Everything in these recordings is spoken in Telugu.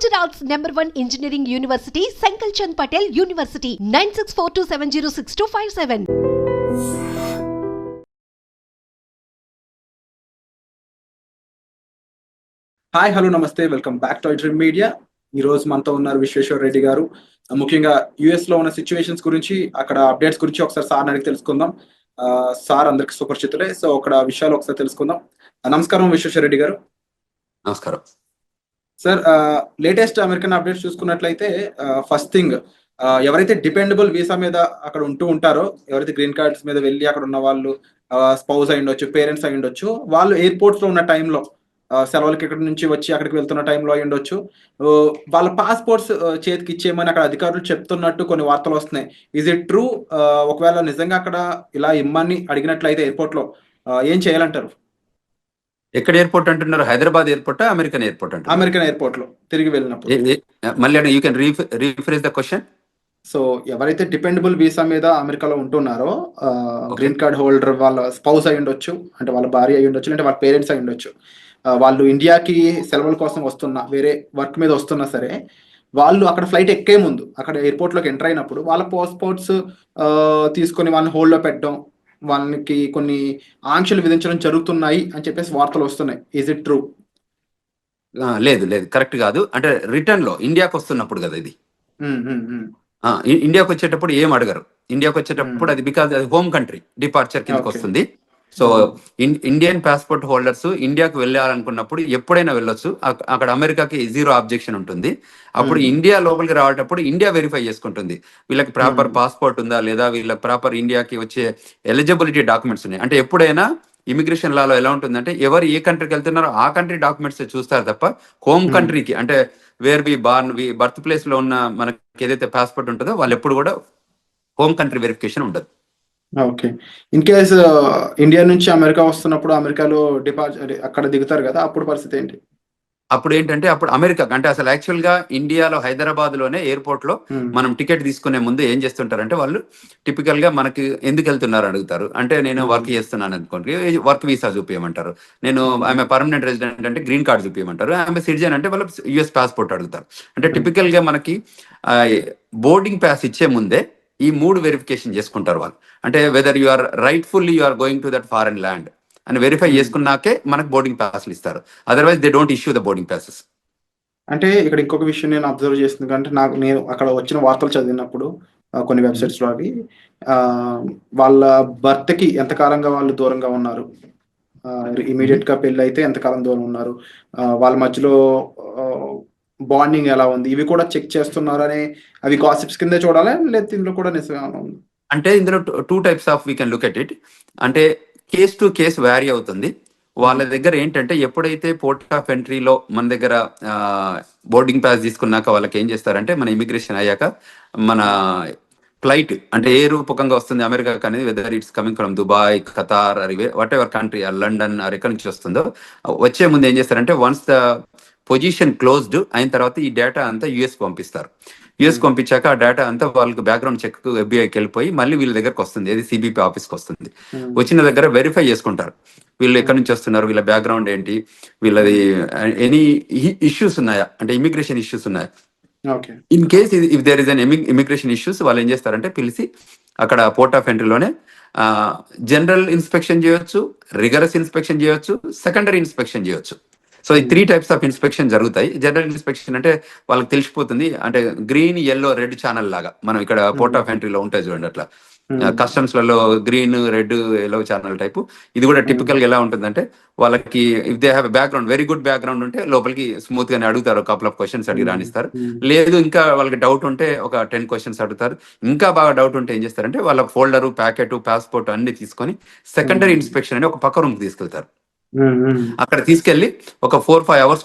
Gujarat's #1 engineering university, Sankal Chand Patel University, 9642706257. Hi hello నమస్తే, welcome back to Dream Media. ఈ రోజు మనతో ఉన్నారు విశ్వేశ్వర రెడ్డి గారు. ముఖ్యంగా యుఎస్ లో ఉన్న సిచ్యువేషన్స్ గురించి, అక్కడ అప్డేట్స్ గురించి ఒకసారి సార్ అడిగి తెలుసుకుందాం. సార్ అందరికి సుపరిచితులే, సో అక్కడ విషయాలు ఒకసారి తెలుసుకుందాం. నమస్కారం విశ్వేశ్వర రెడ్డి గారు. నమస్కారం సార్. లేటెస్ట్ అమెరికన్ అప్డేట్స్ చూసుకున్నట్లయితే ఫస్ట్ థింగ్, ఎవరైతే డిపెండబుల్ వీసా మీద అక్కడ ఉంటూ ఉంటారో, ఎవరైతే గ్రీన్ కార్డ్స్ మీద వెళ్ళి అక్కడ ఉన్న వాళ్ళు స్పౌస్ అయి ఉండొచ్చు, పేరెంట్స్ అయి ఉండొచ్చు, వాళ్ళు ఎయిర్పోర్ట్స్ లో ఉన్న టైంలో సెలవులకి ఇక్కడ నుంచి వచ్చి అక్కడికి వెళ్తున్న టైంలో అయి ఉండొచ్చు, వాళ్ళ పాస్పోర్ట్స్ చేతికి ఇచ్చేయమని అక్కడ అధికారులు చెప్తున్నట్టు కొన్ని వార్తలు వస్తున్నాయి. Is it true? ఒకవేళ నిజంగా అక్కడ ఇలా ఇమ్మని అడిగినట్లయితే ఎయిర్పోర్ట్ లో ఏం చేయాలంటారు? ఎక్కడ ఎయిర్పోర్ట్ అంటున్నారు? హైదరాబాద్ ఎయిర్పోర్ట్, అమెరికన్ ఎయిర్పోర్ట్ అంటారు? అమెరికన్ ఎయిర్పోర్ట్ లో తిరిగి వెళ్ళినప్పుడు. మళ్ళీ you can rephrase the question. So ఎవరైతే డిపెండబుల్ వీసా మీద అమెరికాలో ఉంటున్నారో, గ్రీన్ కార్డ్ హోల్డర్, వాళ్ళ స్పౌస్ అయి ఉండొచ్చు, అంటే వాళ్ళ భార్య అయి ఉండొచ్చు, అంటే వాళ్ళ పేరెంట్స్ అయి ఉండొచ్చు, వాళ్ళు ఇండియాకి సెలవుల కోసం వస్తున్నా, వేరే వర్క్ మీద వస్తున్నా సరే, వాళ్ళు అక్కడ ఫ్లైట్ ఎక్కే ముందు అక్కడ ఎయిర్పోర్ట్లోకి ఎంటర్ అయినప్పుడు వాళ్ళ పాస్పోర్ట్స్ తీసుకొని వాళ్ళని హోల్డ్లో పెట్టడం, వాళ్ళకి కొన్ని ఆంక్షలు విధించడం జరుగుతున్నాయి అని చెప్పేసి వార్తలు వస్తున్నాయి. Is it true? లేదు లేదు, కరెక్ట్ కాదు. అంటే రిటర్న్ లో ఇండియాకి వస్తున్నప్పుడు కదా ఇది. ఇండియాకి వచ్చేటప్పుడు ఏం అడగరు. ఇండియాకి వచ్చేటప్పుడు అది బికాజ్ అది హోమ్ కంట్రీ డిపార్చర్ కిందకి వస్తుంది. సో ఇండియన్ పాస్పోర్ట్ హోల్డర్స్ ఇండియాకి వెళ్ళాలనుకున్నప్పుడు ఎప్పుడైనా వెళ్ళొచ్చు. అక్కడ అమెరికాకి జీరో ఆబ్జెక్షన్ ఉంటుంది. అప్పుడు ఇండియా లోపలికి రావటప్పుడు ఇండియా వెరిఫై చేసుకుంటుంది వీళ్ళకి ప్రాపర్ పాస్పోర్ట్ ఉందా లేదా, వీళ్ళకి ప్రాపర్ ఇండియాకి వచ్చే ఎలిజిబిలిటీ డాక్యుమెంట్స్ ఉన్నాయి. అంటే ఎప్పుడైనా ఇమిగ్రేషన్ లాలో ఎలా ఉంటుందంటే, ఎవరు ఏ కంట్రీకి వెళ్తున్నారో ఆ కంట్రీ డాక్యుమెంట్స్ చూస్తారు తప్ప హోమ్ కంట్రీకి, అంటే where we born, birth place లో ఉన్న మనకి ఏదైతే పాస్పోర్ట్ ఉంటుందో వాళ్ళు ఎప్పుడు కూడా హోమ్ కంట్రీ వెరిఫికేషన్ ఉండదు. ఓకే. ఇన్ కేస్ ఇండియా నుంచి అమెరికా వస్తున్నప్పుడు అమెరికాలో అక్కడ దిగుతారు కదా, అప్పుడు పరిస్థితి ఏంటి? అప్పుడు ఏంటంటే, అప్పుడు అమెరికా అంటే అసలు యాక్చువల్ గా ఇండియాలో హైదరాబాద్ లోనే ఎయిర్పోర్ట్ లో మనం టికెట్ తీసుకునే ముందు ఏం చేస్తుంటారంటే, వాళ్ళు టిపికల్ గా మనకి ఎందుకు వెళ్తున్నారు అడుగుతారు. అంటే నేను వర్క్ చేస్తున్నాను అనుకోండి, వర్క్ వీసా చూపించమంటారు. నేను ఆమె పర్మనెంట్ రెసిడెంట్ అంటే గ్రీన్ కార్డ్ చూపించమంటారు. ఆమె సిటిజన్ అంటే వాళ్ళు యుఎస్ పాస్పోర్ట్ అడుగుతారు. అంటే టిపికల్ గా మనకి బోర్డింగ్ పాస్ ఇచ్చే ముందే ఈ 3 వెరిఫికేషన్ చేసుకుంటారు వాళ్ళు. అంటే whether you are rightfully you are going to that foreign land అని వెరిఫై చేసుకున్నాకే మనకు బోర్డింగ్ పాస్లు ఇస్తారు. Otherwise they don't issue the boarding passes. అంటే ఇక్కడ ఇంకొక విషయం నేను అబ్జర్వ్ చేస్తుంది, అంటే నేను అక్కడ వచ్చిన వార్తలు చదివినప్పుడు కొన్ని వెబ్సైట్స్ లో అవి వాళ్ళ భర్తకి ఎంతకాలంగా వాళ్ళు దూరంగా ఉన్నారు, ఇమీడియట్ గా పెళ్లి అయితే ఎంతకాలం దూరం ఉన్నారు, వాళ్ళ మధ్యలో బాండింగ్ ఎలా ఉంది, ఇవి కూడా చెక్ చేస్తున్నారు అని, అవి గాసిప్స్ కింద చూడాలి లేదా ఇందులో కూడా నిజంగా ఉంది? అంటే ఇందులో 2 types of we can look at it. అంటే కేస్ టు కేస్ వ్యారీ అవుతుంది. వాళ్ళ దగ్గర ఏంటంటే, ఎప్పుడైతే పోర్ట్ ఆఫ్ ఎంట్రీలో మన దగ్గర బోర్డింగ్ పాస్ తీసుకున్నాక వాళ్ళకి ఏం చేస్తారంటే, మన ఇమిగ్రేషన్ అయ్యాక మన ఫ్లైట్ అంటే ఏ రూపకంగా వస్తుంది అమెరికాకి అనేది, whether it's coming from Dubai, Qatar, what ever country, London ఎక్కడి నుంచి వస్తుందో, వచ్చే ముందు ఏం చేస్తారంటే, వన్స్ ద పొజిషన్ క్లోజ్డ్ అయిన తర్వాత ఈ డేటా అంతా యుఎస్ పంపిస్తారు. యుఎస్ పంపించాక ఆ డేటా అంతా వాళ్ళకి బ్యాక్గ్రౌండ్ చెక్ ఎఫ్బిఐకి వెళ్ళిపోయి మళ్ళీ వీళ్ళ దగ్గరకు వస్తుంది, ఏది సిబిపి ఆఫీస్కి వస్తుంది. వచ్చిన దగ్గర వెరిఫై చేసుకుంటారు వీళ్ళు ఎక్కడి నుంచి వస్తున్నారు, వీళ్ళ బ్యాక్గ్రౌండ్ ఏంటి, వీళ్ళది ఎనీ ఇష్యూస్ ఉన్నాయా, అంటే ఇమిగ్రేషన్ ఇష్యూస్ ఉన్నాయా. In case if there is an immigration issues, వాళ్ళు ఏం చేస్తారంటే పిలిచి అక్కడ పోర్ట్ ఆఫ్ ఎంట్రీలోనే జనరల్ ఇన్స్పెక్షన్ చేయొచ్చు, రిగరస్ ఇన్స్పెక్షన్ చేయొచ్చు, సెకండరీ ఇన్స్పెక్షన్ చేయొచ్చు. సో ఈ 3 టైప్స్ ఆఫ్ ఇన్స్పెక్షన్ జరుగుతాయి. జనరల్ ఇన్స్పెక్షన్ అంటే వాళ్ళకి తెలిసిపోతుంది, అంటే గ్రీన్, ఎల్లో, రెడ్ ఛానల్ లాగా మనం ఇక్కడ పోర్ట్ ఆఫ్ ఎంట్రీలో ఉంటాయి చూడండి, అట్లా కస్టమ్స్ లలో green, red, yellow channel type. ఇది కూడా టిపికల్ గా ఎలా ఉంటుందంటే, వాళ్ళకి if they have background, very good background ఉంటే లోపలికి స్మూత్ గానే అడుగుతారు, కపుల్ ఆఫ్ క్వశ్చన్స్ అడిగి రాణిస్తారు. లేదు ఇంకా వాళ్ళకి డౌట్ ఉంటే ఒక 10 క్వశ్చన్స్ అడుగుతారు. ఇంకా బాగా డౌట్ ఉంటే ఏం చేస్తారంటే, వాళ్ళ ఫోల్డరు, ప్యాకెట్, పాస్పోర్ట్ అన్ని తీసుకొని సెకండరీ ఇన్స్పెక్షన్ అని ఒక పక్క రూమ్ తీసుకెళ్తారు. అక్కడ తీసుకెళ్లి ఒక 4-5 అవర్స్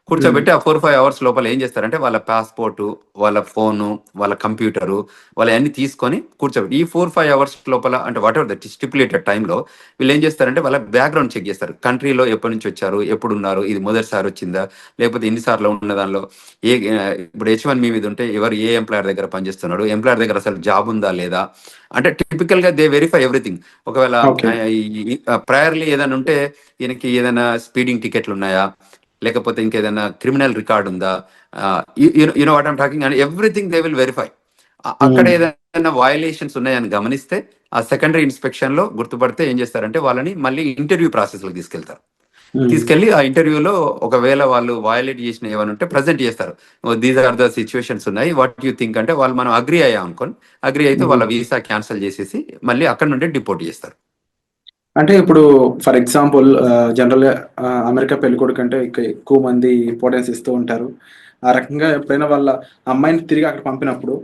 కూర్చోబెట్టి ఆ 4-5 అవర్స్ లోపల ఏం చేస్తారంటే, వాళ్ళ పాస్పోర్టు, వాళ్ళ ఫోను, వాళ్ళ కంప్యూటరు, వాళ్ళ అన్ని తీసుకొని కూర్చోబెట్టి ఈ 4-5 అవర్స్ లోపల, అంటే వాట్ ఎవర్ ద స్టిపులేటెడ్ టైంలో వీళ్ళు ఏం చేస్తారంటే వాళ్ళ బ్యాక్గ్రౌండ్ చెక్ చేస్తారు. కంట్రీలో ఎప్పటి నుంచి వచ్చారు, ఎప్పుడు ఉన్నారు, ఇది మొదటిసారి వచ్చిందా, లేకపోతే ఎన్నిసార్లు ఉన్న దానిలో ఇప్పుడు H1B మీద ఉంటే ఎవరు ఏ ఎంప్లాయర్ దగ్గర పనిచేస్తున్నాడు, ఎంప్లాయర్ దగ్గర అసలు జాబ్ ఉందా లేదా, అంటే టిపికల్ గా దే వెరిఫై ఎవ్రీథింగ్. ఒకవేళ ప్రయర్లీ ఏదైనా ఉంటే, ఈయనకి ఏదైనా స్పీడింగ్ టికెట్లు ఉన్నాయా, లేకపోతే ఇంకేదైనా క్రిమినల్ రికార్డ్ ఉందా, you know what I'm talking, and everything they will verify. అక్కడ ఏదైనా వయలేషన్స్ ఉన్నాయని గమనిస్తే ఆ సెకండరీ ఇన్స్పెక్షన్ లో గుర్తుపడితే ఏం చేస్తారంటే వాళ్ళని మళ్ళీ ఇంటర్వ్యూ ప్రాసెస్ లో తీసుకెళ్తారు. తీసుకెళ్లి ఆ ఇంటర్వ్యూలో ఒకవేళ వాళ్ళు వయలేట్ చేసిన ఏమైనా ఉంటే ప్రజెంట్ చేస్తారు. దీస్ ఆర్ ద సిచ్యువేషన్స్ ఉన్నాయి, వాట్ యూ థింక్ అంటే వాళ్ళు మనం అగ్రి అయ్యాం అనుకోని, అగ్రి అయితే వాళ్ళ వీసా క్యాన్సిల్ చేసేసి మళ్ళీ అక్కడ నుండి డిపోర్ట్ చేస్తారు. అంటే ఇప్పుడు ఫర్ ఎగ్జాంపుల్ జనరల్ అమెరికా పెళ్ళికొడుకు అంటే ఎక్కువ మంది ఇంపార్టెన్స్ ఇస్తూ ఉంటారు. ఆ రకంగా ఎప్పుడైనా వాళ్ళ అమ్మాయిని తిరిగి అక్కడ పంపినప్పుడు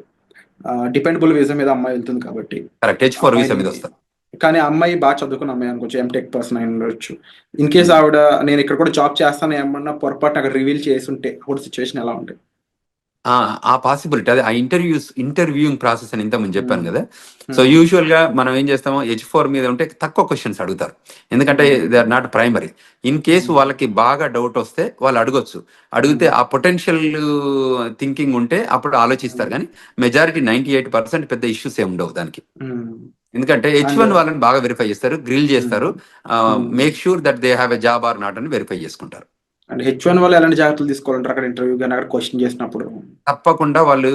డిపెండబుల్ వీసా మీద అమ్మాయి వెళ్తుంది కాబట్టి కరెక్ట్, H4 వీసా మీద వస్తారు. కానీ ఆ అమ్మాయి బాగా చదువుకున్న అమ్మాయి అనుకోవచ్చు, ఎంటెక్ పర్సన్ అయి ఉండొచ్చు. ఇన్ కేస్ ఆవిడ నేను ఇక్కడ కూడా జాబ్ చేస్తాను ఏమన్నా పొరపాటు అక్కడ రివీల్ చేసి ఉంటే అప్పుడు సిచ్యువేషన్ ఎలా ఉంటుంది? ఆ పాసిబిలిటీ, అదే ఆ ఇంటర్వ్యూయింగ్ ప్రాసెస్ అని ఇంతకుముందు చెప్పాను కదా. సో యూజువల్ గా మనం ఏం చేస్తామో H4 మీద ఉంటే తక్కువ క్వశ్చన్స్ అడుగుతారు, ఎందుకంటే they are not primary. In case వాళ్ళకి బాగా డౌట్ వస్తే వాళ్ళు అడిగితే ఆ పొటెన్షియల్ థింకింగ్ ఉంటే అప్పుడు ఆలోచిస్తారు. కానీ మెజారిటీ 98% పెద్ద ఇష్యూస్ ఏమి ఉండవు దానికి. ఎందుకంటే H1 వాళ్ళని బాగా వెరిఫై చేస్తారు, గ్రిల్ చేస్తారు, make sure that they have a job or not అని వెరిఫై చేసుకుంటారు. అంటే H1 వాళ్ళు ఎలాంటి జాగ్రత్తలు తీసుకోవాలంటారు అక్కడ ఇంటర్వ్యూ కానీ అక్కడ క్వశ్చన్ చేసినప్పుడు? తప్పకుండా వాళ్ళు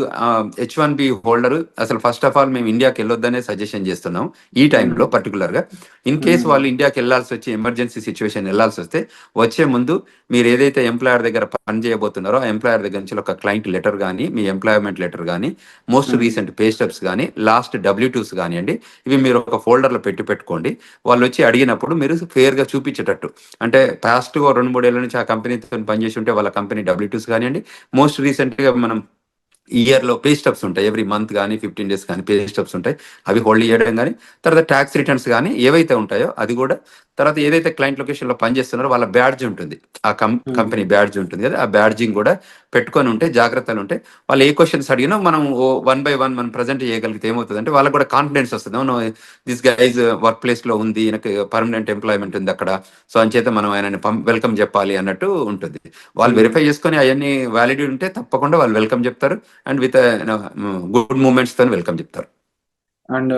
H1B హోల్డర్ అసలు ఫస్ట్ ఆఫ్ ఆల్ మేము ఇండియాకి వెళ్ళొద్దనే సజెషన్ చేస్తున్నాం ఈ టైంలో పర్టికులర్ గా. ఇన్ కేస్ వాళ్ళు ఇండియాకి వెళ్ళాల్సి వచ్చి ఎమర్జెన్సీ సిచ్యువేషన్ వెళ్ళాల్సి వస్తే వచ్చే ముందు మీరు ఏదైతే ఎంప్లాయర్ దగ్గర పని చేయబోతున్నారో ఆ ఎంప్లాయర్ దగ్గర నుంచి ఒక క్లయింట్ లెటర్ కానీ, మీ ఎంప్లాయ్మెంట్ లెటర్ కానీ, మోస్ట్ రీసెంట్ పే స్టెప్స్ కానీ, లాస్ట్ W2s కానివ్వండి, ఇవి మీరు ఒక ఫోల్డర్లో పెట్టుకోండి. వాళ్ళు వచ్చి అడిగినప్పుడు మీరు ఫేర్ గా చూపించేటట్టు, అంటే పాస్ట్ 2-3 ఏళ్ల నుంచి ఆ కంపెనీతో పనిచేసి ఉంటే వాళ్ళ కంపెనీ W2s కానివ్వండి, మోస్ట్ రీసెంట్ గా మనం ఇయర్లో పే స్టబ్స్ ఉంటాయి, ఎవ్రీ మంత్ కానీ 15 days కానీ పే స్టబ్స్ ఉంటాయి, అవి హోల్డ్ చేయడం కానీ, తర్వాత ట్యాక్స్ రిటర్న్స్ కానీ ఏవైతే ఉంటాయో అది కూడా, తర్వాత ఏదైతే క్లయింట్ లొకేషన్లో పనిచేస్తున్నారో వాళ్ళ బ్యాడ్జ్ ఉంటుంది, ఆ కంపెనీ బ్యాడ్జ్ ఉంటుంది కదా, ఆ బ్యాడ్జింగ్ కూడా పెట్టుకొని ఉంటే జాగ్రత్తలు ఉంటే వాళ్ళు ఏ క్వశ్చన్స్ అడిగినా మనం 1 by 1 మనం ప్రజెంట్ చేయగలిగితే ఏమవుతుంది అంటే వాళ్ళకి కూడా కాన్ఫిడెన్స్ వస్తుంది. దిస్ గైజ్ వర్క్ ప్లేస్ లో ఉంది, ఈయనకి పర్మనెంట్ ఎంప్లాయ్మెంట్ ఉంది అక్కడ, సో అంచేత మనం ఆయనని వెల్కమ్ చెప్పాలి అన్నట్టు ఉంటుంది. వాళ్ళు వెరిఫై చేసుకొని అవన్నీ వ్యాలిడ్ ఉంటే తప్పకుండా వాళ్ళు వెల్కమ్ చెప్తారు, అండ్ విత్ గుడ్ మూమెంట్స్ తో వెల్కమ్ చెప్తారు. అండ్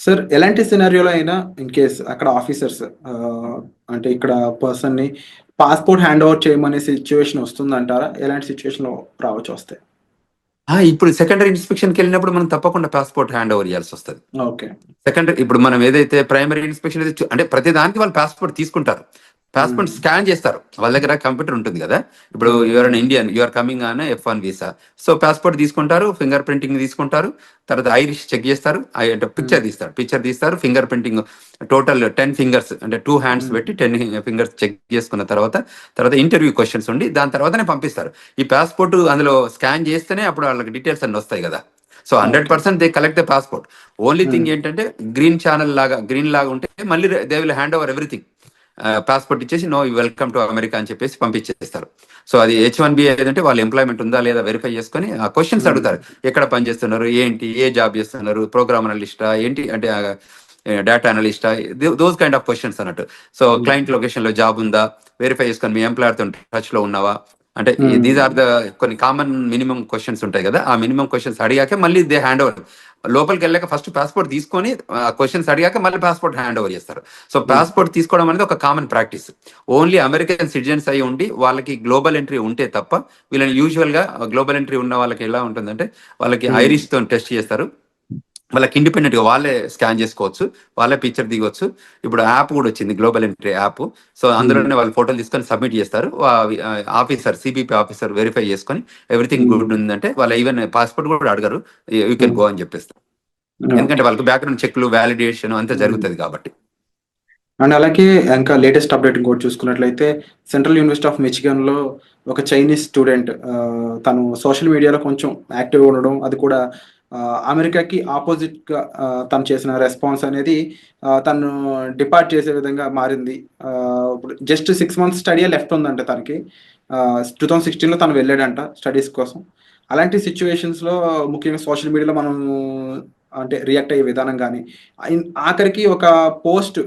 సార్ ఎలాంటి సినారియోలో అయినా ఇన్ కేస్ అక్కడ ఆఫీసర్స్ అంటే ఇక్కడ పర్సన్ ని పాస్పోర్ట్ హ్యాండ్ ఓవర్ చేయమనే సిచ్యువేషన్ వస్తుందంటారా? ఎలాంటి సిచ్యువేషన్ లో రావచ్చు వస్తే? ఇప్పుడు సెకండరీ ఇన్స్పెక్షన్కి వెళ్ళినప్పుడు మనం తప్పకుండా పాస్పోర్ట్ హ్యాండ్ ఓవర్ చేయాల్సి వస్తుంది. ఓకే. సెకండరీ ఇప్పుడు మనం ఏదైతే ప్రైమరీ ఇన్స్పెక్షన్ అంటే ప్రతి దానికి వాళ్ళు పాస్పోర్ట్ తీసుకుంటారు, పాస్పోర్ట్ స్కాన్ చేస్తారు, వాళ్ళ దగ్గర కంప్యూటర్ ఉంటుంది కదా. ఇప్పుడు you're an Indian, you're coming on F1 visa, so passport తీసుకుంటారు, ఫింగర్ ప్రింటింగ్ తీసుకుంటారు, తర్వాత ఐరిష్ చెక్ చేస్తారు, పిక్చర్ తీస్తారు, ఫింగర్ ప్రింటింగ్ టోటల్ 10 fingers అంటే 2 hands పెట్టి 10 fingers చెక్ చేసుకున్న తర్వాత ఇంటర్వ్యూ క్వశ్చన్స్ ఉండి దాని తర్వాతనే పంపిస్తారు. ఈ పాస్పోర్ట్ అందులో స్కాన్ చేస్తేనే అప్పుడు వాళ్ళకి డీటెయిల్స్ అన్ని వస్తాయి కదా. So 100% they collect the passport. Only thing ఏంటంటే గ్రీన్ లాగా ఉంటే మళ్ళీ they will hand over everything. Passport ఇచ్చేసి నో వెల్కమ్ టు అమెరికా అని చెప్పేసి పంపించేస్తారు. సో అది H1B ఏదంటే వాళ్ళ ఎంప్లాయ్మెంట్ ఉందా లేదా వెరిఫై చేసుకొని ఆ క్వశ్చన్స్ అడుగుతారు, ఎక్కడ పని చేస్తున్నారు, ఏంటి, ఏ జాబ్ చేస్తున్నారు, ప్రోగ్రామ్ అనలిస్టా ఏంటి అంటే డేటా అనలిస్టా, దోస్ కైండ్ ఆఫ్ క్వశ్చన్స్ అన్నట్టు. సో క్లయింట్ లొకేషన్ లో జాబ్ ఉందా వెరిఫై చేసుకొని, మీ ఎంప్లాయర్ తో టచ్ లో ఉన్నావా, అంటే దీస్ ఆర్ ద కొన్ని కామన్ మినిమం క్వశ్చన్స్ ఉంటాయి కదా. ఆ మినిమం క్వశ్చన్స్ అడిగాక మళ్ళీ దే హ్యాండ్ ఓవర్, లోపలికి వెళ్ళాక ఫస్ట్ పాస్పోర్ట్ తీసుకొని క్వశ్చన్స్ అడిగాక మళ్ళీ పాస్పోర్ట్ హ్యాండ్ ఓవర్ చేస్తారు. సో పాస్పోర్ట్ తీసుకోవడం అనేది ఒక common practice. Only American citizens అయి ఉండి వాళ్ళకి గ్లోబల్ ఎంట్రీ ఉంటే తప్ప వీళ్ళని యూజువల్ గా గ్లోబల్ ఎంట్రీ ఉన్న వాళ్ళకి ఎలా ఉంటుందంటే వాళ్ళకి ఐరిష్ తో టెస్ట్ చేస్తారు, వాళ్ళకి ఇండిపెండెంట్ గా వాళ్ళే స్కాన్ చేసుకోవచ్చు, వాళ్ళే పిక్చర్ దిగొచ్చు. ఇప్పుడు యాప్ కూడా వచ్చింది, గ్లోబల్ ఎంట్రీ యాప్. సో అందులోనే వాళ్ళు ఫోటోలు తీసుకొని సబ్మిట్ చేస్తారు, CBP ఆఫీసర్ వెరిఫై చేసుకొని ఎవ్రీథింగ్ గుడ్ ఉందంటే వాళ్ళు ఈవెన్ పాస్పోర్ట్ కూడా అడగరు, యూ కెన్ గో అని చెప్పేస్తారు. ఎందుకంటే వాళ్ళకి బ్యాక్గ్రౌండ్ చెక్లు, వ్యాలిడేషన్ అంతా జరుగుతుంది కాబట్టి. అండ్ అలాగే ఇంకా లేటెస్ట్ అప్డేట్ ఇంకోటి చూసుకున్నట్లయితే సెంట్రల్ యూనివర్సిటీ ఆఫ్ మిచిగన్ లో ఒక చైనీస్ స్టూడెంట్ తను సోషల్ మీడియాలో కొంచెం యాక్టివ్గా ఉండడం, అది కూడా అమెరికాకి ఆపోజిట్ గా తను చేసిన రెస్పాన్స్ అనేది తను డిపార్ట్ చేసే విధంగా మారింది. ఇప్పుడు జస్ట్ 6 months స్టడీ లెఫ్ట్ ఉందంట తనకి. 2016లో తను వెళ్ళాడంట స్టడీస్ కోసం. అలాంటి సిచ్యువేషన్స్ లో ముఖ్యంగా సోషల్ మీడియాలో మనం అంటే రియాక్ట్ అయ్యే విధానం కానీ, ఆఖరికి ఒక పోస్ట్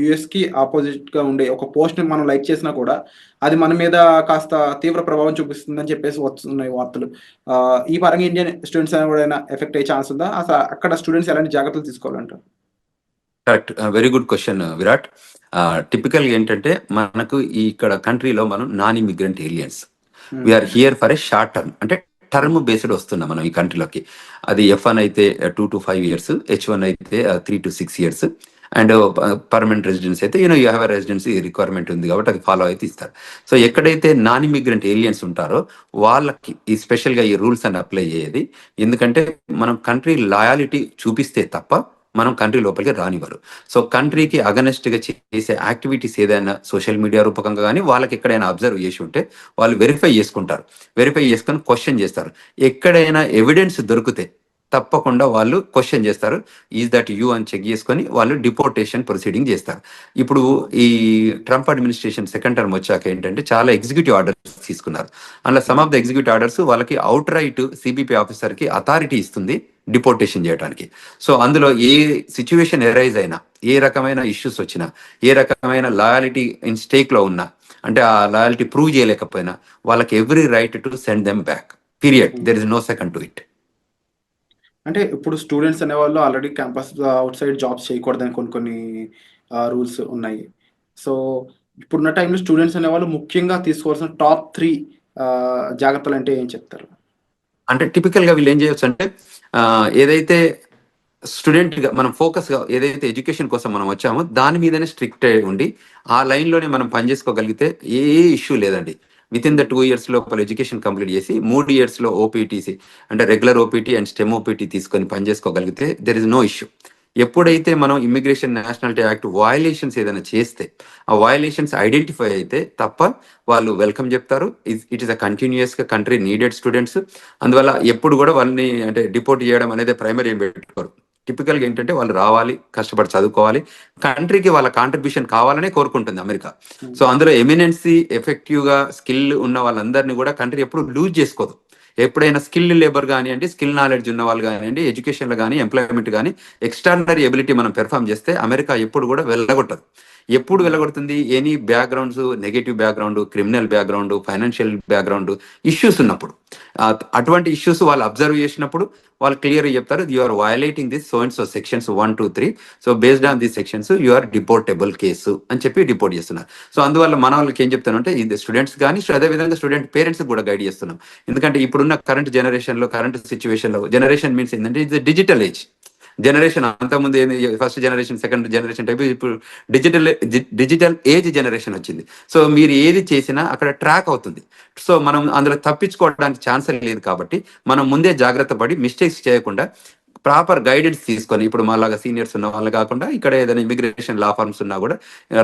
యుఎస్కి ఆపోజిట్ గా ఉండే ఒక పోస్ట్ ని మనం లైక్ చేసినా కూడా అది మన మీద కాస్త తీవ్ర ప్రభావం చూపిస్తుందని చెప్పేసి వస్తున్నాయి వార్తలు. ఈ పరంగా ఇండియన్ స్టూడెంట్స్ కూడా ఎఫెక్ట్ అయ్యే ఛాన్స్ ఉందా? అసలు అక్కడ స్టూడెంట్స్ ఎలాంటి జాగ్రత్తలు తీసుకోవాలంటారు? Correct, very good question Virat. Typical ఏంటంటే మనకు ఈ ఇక్కడ కంట్రీలో మనం non immigrant aliens, we are here for a short term, అంటే టర్మ్ బేస్డ్ వస్తున్నాం మనం ఈ కంట్రీలోకి. అది F1 అయితే 2 to 5 years, H1 అయితే 3 to 6 years, and permanent residence అయితే యూ హ్యావ్ రెసిడెన్సీ రిక్వైర్మెంట్ ఉంది కాబట్టి అది ఫాలో అయితే ఇస్తారు. సో ఎక్కడైతే నాన్ ఇమిగ్రెంట్ ఏలియన్స్ ఉంటారో వాళ్ళకి ఈ స్పెషల్గా ఈ రూల్స్ అని అప్లై అయ్యేది. ఎందుకంటే మనం కంట్రీ లాయాలిటీ చూపిస్తే తప్ప మనం కంట్రీ లోపలికి రానివ్వరు. సో కంట్రీకి అగనెస్ట్గా చేసే యాక్టివిటీస్ ఏదైనా సోషల్ మీడియా రూపకంగా కానీ వాళ్ళకి ఎక్కడైనా అబ్జర్వ్ చేసి ఉంటే వాళ్ళు వెరిఫై చేసుకుంటారు. వెరిఫై చేసుకొని క్వశ్చన్ చేస్తారు. ఎక్కడైనా ఎవిడెన్స్ దొరికితే తప్పకుండా వాళ్ళు క్వశ్చన్ చేస్తారు, ఈజ్ దట్ యూ అని చెక్ చేసుకొని వాళ్ళు డిపోర్టేషన్ ప్రొసీడింగ్ చేస్తారు. ఇప్పుడు ఈ ట్రంప్ అడ్మినిస్ట్రేషన్ సెకండ్ టర్మ్ వచ్చాక ఏంటంటే చాలా ఎగ్జిక్యూటివ్ ఆర్డర్స్ తీసుకున్నారు. అందులో some of the executive orders వాళ్ళకి అవుట్ రైట్ సిబిపి ఆఫీసర్కి అథారిటీ ఇస్తుంది డిపోర్టేషన్ చేయడానికి. సో అందులో ఏ సిచ్యువేషన్ ఎరైజ్ అయినా, ఏ రకమైన ఇష్యూస్ వచ్చినా, ఏ రకమైన లాయాలిటీ ఇన్ స్టేక్లో ఉన్నా, అంటే ఆ లాయాలిటీ ప్రూవ్ చేయలేకపోయినా వాళ్ళకి every right to send them back, period. There is no second to it. అంటే ఇప్పుడు స్టూడెంట్స్ అనేవాళ్ళు already campus outside jobs చేయకూడదని కొన్ని రూల్స్ ఉన్నాయి. సో ఇప్పుడున్న టైంలో స్టూడెంట్స్ అనేవాళ్ళు ముఖ్యంగా తీసుకోవాల్సిన టాప్ 3 జాగ్రత్తలు అంటే ఏం చెప్తారు? అంటే టిపికల్గా వీళ్ళు ఏం చేయొచ్చు అంటే ఏదైతే స్టూడెంట్గా మనం ఫోకస్గా ఏదైతే ఎడ్యుకేషన్ కోసం మనం వచ్చామో దాని మీదనే స్ట్రిక్ట్ ఉండి ఆ లైన్లోనే మనం పనిచేసుకోగలిగితే ఏ ఇష్యూ లేదండి. విత్ ఇన్ ద 2 years లోపల ఎడ్యుకేషన్ కంప్లీట్ చేసి 3 years ఓపీటీసీ అంటే regular OPT and stem OPT తీసుకొని పనిచేసుకోగలిగితే దెర్ ఇస్ నో ఇష్యూ. ఎప్పుడైతే మనం ఇమిగ్రేషన్ నేషనాలిటీ యాక్ట్ వయలేషన్స్ ఏదైనా చేస్తే ఆ వయలేషన్స్ ఐడెంటిఫై అయితే తప్ప వాళ్ళు వెల్కమ్ చెప్తారు. ఇట్ ఈస్ అ కంటిన్యూస్గా కంట్రీ నీడెడ్ స్టూడెంట్స్. అందువల్ల ఎప్పుడు కూడా వాళ్ళని అంటే డిపోర్ట్ చేయడం అనేది ప్రైమరీ ఏం పెట్టుకోరు. టిపికల్గా ఏంటంటే వాళ్ళు రావాలి, కష్టపడి చదువుకోవాలి, కంట్రీకి వాళ్ళ కాంట్రిబ్యూషన్ కావాలనే కోరుకుంటుంది అమెరికా. సో అందులో ఎమినెన్సీ ఎఫెక్టివ్గా స్కిల్ ఉన్న వాళ్ళందరినీ కూడా కంట్రీ ఎప్పుడు లూజ్ చేసుకోదు. ఎప్పుడైనా స్కిల్ లేబర్ కానివ్వండి, స్కిల్ నాలెడ్జ్ ఉన్న వాళ్ళు కానివ్వండి, ఎడ్యుకేషన్లో కానీ ఎంప్లాయ్మెంట్ కానీ ఎక్స్ట్రాడినరీ ఎబిలిటీ మనం పెర్ఫామ్ చేస్తే అమెరికా ఎప్పుడు కూడా వెళ్ళగొట్టదు. ఎప్పుడు వెళ్ళగొడుతుంది? Any backgrounds, negative background, criminal background, financial background issues ఉన్నప్పుడు, అటువంటి ఇష్యూస్ వాళ్ళు అబ్జర్వ్ చేసినప్పుడు వాళ్ళు క్లియర్గా చెప్తారు, you are violating this so and so sections 1, 2, 3, so based on this sections you are deportable case అని చెప్పి డిపోర్ట్ చేస్తున్నారు. సో అందువల్ల మన వాళ్ళకి ఏం చెప్తానంటే ఇది స్టూడెంట్స్ కానీ అదేవిధంగా స్టూడెంట్ పేరెంట్స్ కూడా గైడ్ చేస్తున్నాం. ఎందుకంటే ఇప్పుడున్న కరెంట్ జనరేషన్లో, కరెంట్ సిచ్యువేషన్లో, జనరేషన్ మీన్స్ ఏంటంటే ఇది డిజిటల్ ఏజ్ జనరేషన్. అంతకుముందు ఏంది first generation, second generation type, ఇప్పుడు డిజిటల్ ఏజ్ జనరేషన్ వచ్చింది. సో మీరు ఏది చేసినా అక్కడ ట్రాక్ అవుతుంది. సో మనం అందులో తప్పించుకోవడానికి ఛాన్స్ లేదు. కాబట్టి మనం ముందే జాగ్రత్త పడి మిస్టేక్స్ చేయకుండా ప్రాపర్ గైడెన్స్ తీసుకొని, ఇప్పుడు మాలాగా సీనియర్స్ ఉన్న వాళ్ళు కాకుండా ఇక్కడ ఏదైనా ఇమిగ్రేషన్ లా ఫార్మ్స్ ఉన్నా కూడా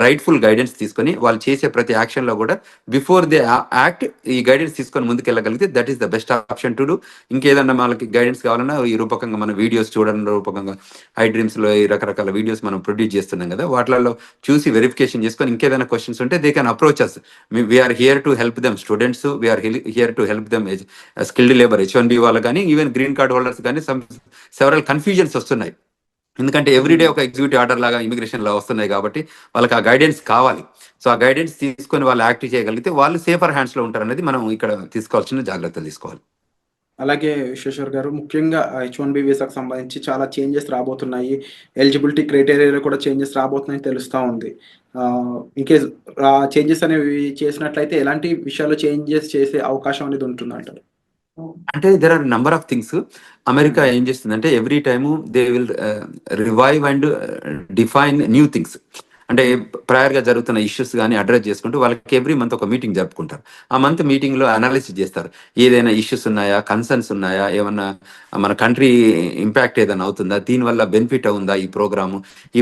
రైట్ఫుల్ గైడెన్స్ తీసుకొని వాళ్ళు చేసే ప్రతి యాక్షన్లో కూడా బిఫోర్ దే యాక్ట్ ఈ గైడెన్స్ తీసుకొని ముందుకు వెళ్ళగలిగితే that is the best option to do. ఇంకేదన్నా వాళ్ళకి గైడెన్స్ కావాలన్నా ఈ రూపకంగా మన వీడియోస్ చూడడం రూపకంగా ఐ డ్రీమ్స్లో ఈ రకరకాల వీడియోస్ మనం ప్రొడ్యూస్ చేస్తున్నాం కదా, వాటిలలో చూసి వెరిఫికేషన్ చేసుకొని ఇంకేదైనా క్వశ్చన్స్ ఉంటే they can approach us. We're here to help them students, we're here to help them skilled labour H1B వాళ్ళు కానీ, ఈవెన్ గ్రీన్ కార్డ్ హోల్డర్స్ కానీ సెవరల్ కన్ఫ్యూజన్స్ వస్తున్నాయి. ఎందుకంటే ఎవ్రీడే ఒక ఎగ్జిక్యూటివ్ ఆర్డర్ లాగా ఇమిగ్రేషన్ లా వస్తున్నాయి కాబట్టి వాళ్ళకి ఆ గైడెన్స్ కావాలి. సో ఆ గైడెన్స్ తీసుకొని వాళ్ళు యాక్టివ్ చేయగలిగితే వాళ్ళు సేఫర్ హ్యాండ్స్లో ఉంటారు అనేది మనం ఇక్కడ తీసుకోవాల్సిన జాగ్రత్తలు తీసుకోవాలి. అలాగే విశ్వేశ్వర్ గారు, ముఖ్యంగా H1B వీసాకు సంబంధించి చాలా చేంజెస్ రాబోతున్నాయి. ఎలిజిబిలిటీ క్రైటీరియాలో కూడా చేంజెస్ రాబోతున్నాయని తెలుస్తూ ఉంది. ఇన్కేస్ చేంజెస్ అనేవి చేసినట్లయితే ఎలాంటి విషయాల్లో చేంజెస్ చేసే అవకాశం అనేది ఉంటుందంటారు? అంటే there are number of things. America ఏం చేస్తుందంటే every time they will revive and define new things. అంటే ప్రయర్గా జరుగుతున్న ఇష్యూస్ కానీ అడ్రస్ చేసుకుంటూ వాళ్ళకి ఎవ్రీ మంత్ ఒక మీటింగ్ జరుపుకుంటారు. ఆ మంత్ మీటింగ్లో అనాలిసిస్ చేస్తారు, ఏదైనా ఇష్యూస్ ఉన్నాయా, కన్సర్న్స్ ఉన్నాయా, ఏమన్నా మన కంట్రీ ఇంపాక్ట్ ఏదైనా అవుతుందా, దీనివల్ల బెనిఫిట్ అవుందా ఈ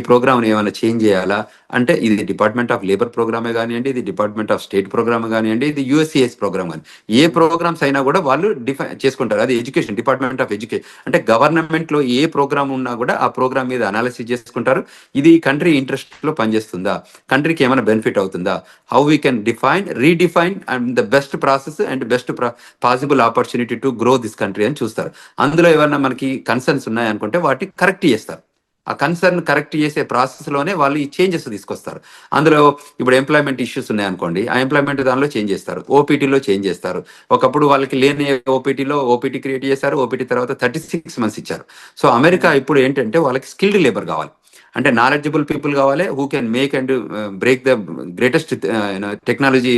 ప్రోగ్రామ్ని ఏమైనా చేంజ్ చేయాలా. అంటే ఇది డిపార్ట్మెంట్ ఆఫ్ లేబర్ ప్రోగ్రామే కానివ్వండి, ఇది డిపార్ట్మెంట్ ఆఫ్ స్టేట్ ప్రోగ్రామ్ కానివ్వండి, ఇది USCIS ప్రోగ్రామ్ కానీ, ఏ ప్రోగ్రామ్స్ అయినా కూడా వాళ్ళు డిఫైన్ చేసుకుంటారు. అది ఎడ్యుకేషన్, డిపార్ట్మెంట్ ఆఫ్ ఎడ్యుకేషన్ అంటే గవర్నమెంట్లో ఏ ప్రోగ్రామ్ ఉన్నా కూడా ఆ ప్రోగ్రామ్ మీద అనాలిసిస్ చేసుకుంటారు. ఇది కంట్రీ ఇంట్రెస్ట్లో పనిచేస్తుందా, కంట్రీకి ఏమైనా బెనిఫిట్ అవుతుందా, how we can redefine and the best process and best possible opportunity to grow this country అని చూస్తారు. అందులో ఏమైనా మనకి కన్సర్న్స్ ఉన్నాయనుకుంటే వాటిని కరెక్ట్ చేస్తారు. ఆ కన్సర్న్ కరెక్ట్ చేసే ప్రాసెస్లోనే వాళ్ళు ఈ చేంజెస్ తీసుకొస్తారు. అందులో ఇప్పుడు ఎంప్లాయ్మెంట్ ఇష్యూస్ ఉన్నాయనుకోండి, ఆ ఎంప్లాయ్మెంట్ దానిలో చేంజ్ చేస్తారు, ఓపీటీలో చేంజ్ చేస్తారు. ఒకప్పుడు వాళ్ళకి లేని ఓపీటీ క్రియేట్ చేశారు, ఓపీటీ తర్వాత 36 months ఇచ్చారు. సో అమెరికా ఇప్పుడు ఏంటంటే వాళ్ళకి స్కిల్డ్ లేబర్ కావాలి. అంటే నాలెడ్జబుల్ పీపుల్ కావాలి, who can make and break the greatest technology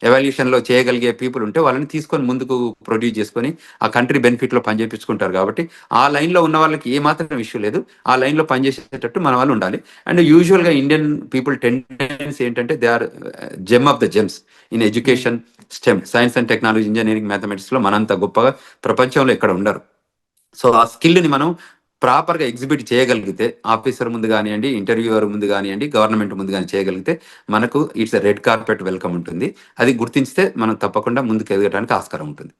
evolution లో చేయగలిగే పీపుల్ ఉంటే వాళ్ళని తీసుకొని ముందుకు ప్రొడ్యూస్ చేసుకొని ఆ కంట్రీ బెనిఫిట్ లో పనిచేపించుకుంటారు. కాబట్టి ఆ లైన్ లో ఉన్న వాళ్ళకి ఏ మాత్రం ఇష్యూ లేదు, ఆ లైన్ లో పనిచేసేటట్టు మన వాళ్ళు ఉండాలి. అండ్ యూజువల్ గా ఇండియన్ పీపుల్ టెండెన్సీ ఏంటంటే they are gem of the gems in education, STEM, science and technology, engineering, mathematics లో మనంత గొప్పగా ప్రపంచంలో ఎక్కడ ఉండరు. సో ఆ స్కిల్ని మనం ప్రాపర్గా ఎగ్జిబిట్ చేయగలిగితే, ఆఫీసర్ ముందు కానివ్వండి, ఇంటర్వ్యూవర్ ముందు కానివ్వండి, గవర్నమెంట్ ముందు కానీ చేయగలిగితే మనకు ఇట్స్ రెడ్ కార్పెట్ వెల్కమ్ ఉంటుంది. అది గుర్తించితే మనం తప్పకుండా ముందుకు ఎదగడానికి ఆస్కారం ఉంటుంది.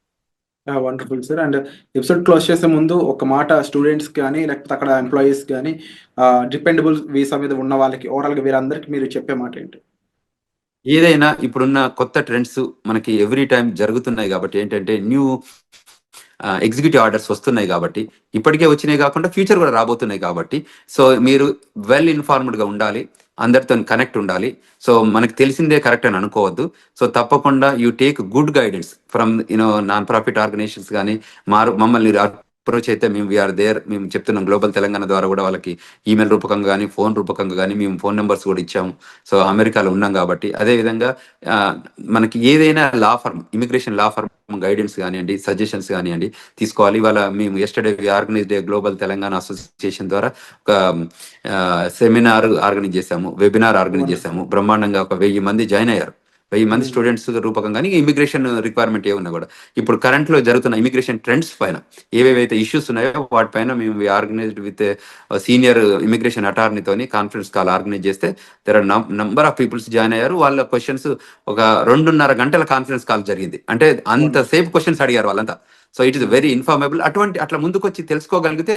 Wonderful sir. And episode close చేసే ముందు ఒక మాట స్టూడెంట్స్ కానీ లేకపోతే అక్కడ ఎంప్లాయీస్ కానీ డిపెండబుల్ వీసా మీద ఉన్న వాళ్ళకి ఓవరాల్గా వీరందరికీ మీరు చెప్పే మాట ఏంటి? ఏదైనా ఇప్పుడున్న కొత్త ట్రెండ్స్ మనకి ఎవ్రీ టైం జరుగుతున్నాయి కాబట్టి ఏంటంటే న్యూ ఎగ్జిక్యూటివ్ ఆర్డర్స్ వస్తున్నాయి కాబట్టి, ఇప్పటికే వచ్చినాయి కాకుండా ఫ్యూచర్ కూడా రాబోతున్నాయి కాబట్టి, సో మీరు వెల్ ఇన్ఫార్మ్డ్గా ఉండాలి, అందరితో కనెక్ట్ ఉండాలి. సో మనకు తెలిసిందే కరెక్ట్ అని అనుకోవద్దు. సో తప్పకుండా you take good guidance from non profit organisations కానీ మమ్మల్ని అప్రోచ్ అయితే మేము వీఆర్ దేర్. మేము చెప్తున్నాం గ్లోబల్ తెలంగాణ ద్వారా కూడా వాళ్ళకి ఈమెయిల్ రూపకంగా కానీ ఫోన్ రూపకంగా కానీ మేము ఫోన్ నెంబర్స్ కూడా ఇచ్చాము. సో అమెరికాలో ఉన్నాం కాబట్టి అదేవిధంగా మనకి ఏదైనా law firm, immigration law firm guidance కానివ్వండి, సజెషన్స్ కానివ్వండి తీసుకోవాలి. ఇవాళ మేము yesterday organised global Telangana association ద్వారా ఒక సెమినార్ ఆర్గనైజ్ చేశాము, వెబినార్ ఆర్గనైజ్ చేశాము. బ్రహ్మాండంగా ఒక 1000 మంది జాయిన్ అయ్యారు. 1000 మంది స్టూడెంట్స్ రూపకంగా ఇమిగ్రేషన్ రిక్వైర్మెంట్ ఏమున్నా కూడా ఇప్పుడు కరెంట్ లో జరుగుతున్న ఇమిగ్రేషన్ ట్రెండ్స్ పైన ఏవేవైతే ఇష్యూస్ ఉన్నాయో వాటిపైన మేము ఆర్గనైజ్డ్ విత్ సీనియర్ ఇమిగ్రేషన్ అటార్నీతోని కాన్ఫరెన్స్ కాల్ ఆర్గనైజ్ చేస్తే there are number of peoples join అయ్యారు. వాళ్ళ క్వశ్చన్స్ ఒక 2.5 గంటల కాన్ఫరెన్స్ కాల్ జరిగింది. అంటే అంతసేపు క్వశ్చన్స్ అడిగారు వాళ్ళంతా. So it is very informable. అట్లా ముందుకు వచ్చి తెలుసుకోగలిగితే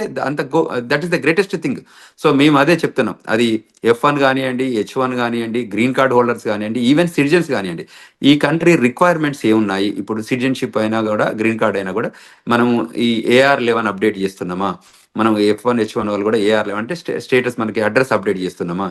that is the greatest thing. So మేము అదే చెప్తున్నాం. అది F1 కానివ్వండి, H1 కానివ్వండి, గ్రీన్ కార్డ్ హోల్డర్స్ కానివ్వండి, ఈవెన్ సిటిజన్స్ కానివ్వండి, ఈ కంట్రీ రిక్వైర్మెంట్స్ ఏమున్నాయి, ఇప్పుడు సిటిజన్షిప్ అయినా కూడా గ్రీన్ కార్డ్ అయినా కూడా మనం ఈ AR11 అప్డేట్ చేస్తున్నామా, మనం F1 H1 వాళ్ళు కూడా AR11 అంటే స్టేటస్ మనకి అడ్రస్ అప్డేట్ చేస్తున్నామా,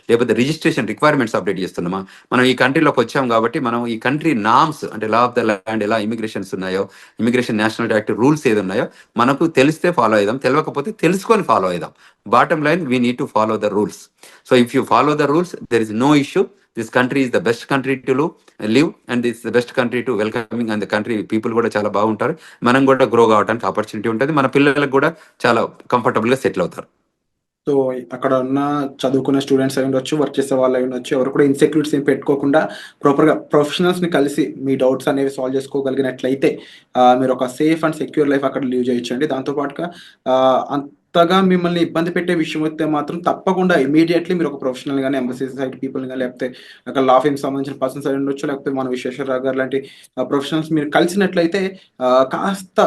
లేకపోతే రిజిస్ట్రేషన్ రిక్వైర్మెంట్స్ అప్డేట్ చేస్తున్నామా. మనం ఈ కంట్రీలోకి వచ్చాం కాబట్టి మనం ఈ కంట్రీ నామ్స్ అంటే లా ఆఫ్ ద ల్యాండ్ ఎలా ఇమిగ్రేషన్స్ ఉన్నాయో, ఇమిగ్రేషన్ నేషనల్ యాక్ట్ రూల్స్ ఏది ఉన్నాయో మనకు తెలిస్తే ఫాలో అవుదాం, తెలియకపోతే తెలుసుకొని ఫాలో అవుదాం. Bottom line we need to follow the rules. So if you follow the rules there is no issue. This country is the best country to live and this the best country to welcoming. And the country people కూడా చాలా బాగుంటారు. మనం కూడా గ్రో కావడానికి ఆపర్చునిటీ ఉంటుంది. మన పిల్లలకు కూడా చాలా కంఫర్టబుల్గా సెటిల్ అవుతారు. సో అక్కడ ఉన్న చదువుకున్న స్టూడెంట్స్ అయి ఉండొచ్చు, వర్క్ చేసే వాళ్ళు అయి ఉండొచ్చు, ఎవరు కూడా ఇన్సెక్యూరిటీస్ ఏం పెట్టుకోకుండా ప్రాపర్గా ప్రొఫెషనల్స్ని కలిసి మీ డౌట్స్ అనేవి సాల్వ్ చేసుకోగలిగినట్లయితే మీరు ఒక సేఫ్ అండ్ సెక్యూర్ లైఫ్ అక్కడ లీవ్ చేయొచ్చండి. దాంతోపాటుగా అంతగా మిమ్మల్ని ఇబ్బంది పెట్టే విషయం అయితే మాత్రం తప్పకుండా ఇమీడియట్లీ మీరు ఒక ప్రొఫెషనల్ కానీ, ఎంబసీ సైడ్ పీపుల్ కానీ, లేకపోతే అక్కడ లా ఫీమ్ సంబంధించిన పర్సన్స్ అయి ఉండొచ్చు, లేకపోతే మన విశ్వేశ్వరరావు గారు లాంటి ప్రొఫెషనల్స్ మీరు కలిసినట్లయితే కాస్త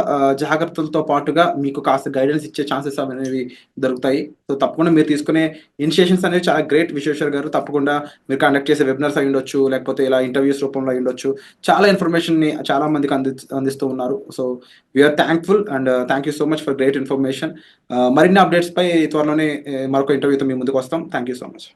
జాగ్రత్తలతో పాటుగా మీకు కాస్త గైడెన్స్ ఇచ్చే ఛాన్సెస్ అనేవి దొరుకుతాయి. సో తప్పకుండా మీరు తీసుకునే ఇనిషియేషన్స్ అనేవి చాలా గ్రేట్ విశ్వేశ్వర్ గారు. తప్పకుండా మీరు కండక్ట్ చేసే వెబినార్స్ అయి ఉండొచ్చు, లేకపోతే ఇలా ఇంటర్వ్యూస్ రూపంలో అయి ఉండొచ్చు, చాలా ఇన్ఫర్మేషన్ని చాలా మందికి అందిస్తూ ఉన్నారు. So we're thankful and thank you so much for great information. మరిన్ని అప్డేట్స్ పై త్వరలోనే మరొక ఇంటర్వ్యూతో మీ ముందుకు వస్తాం. Thank you so much.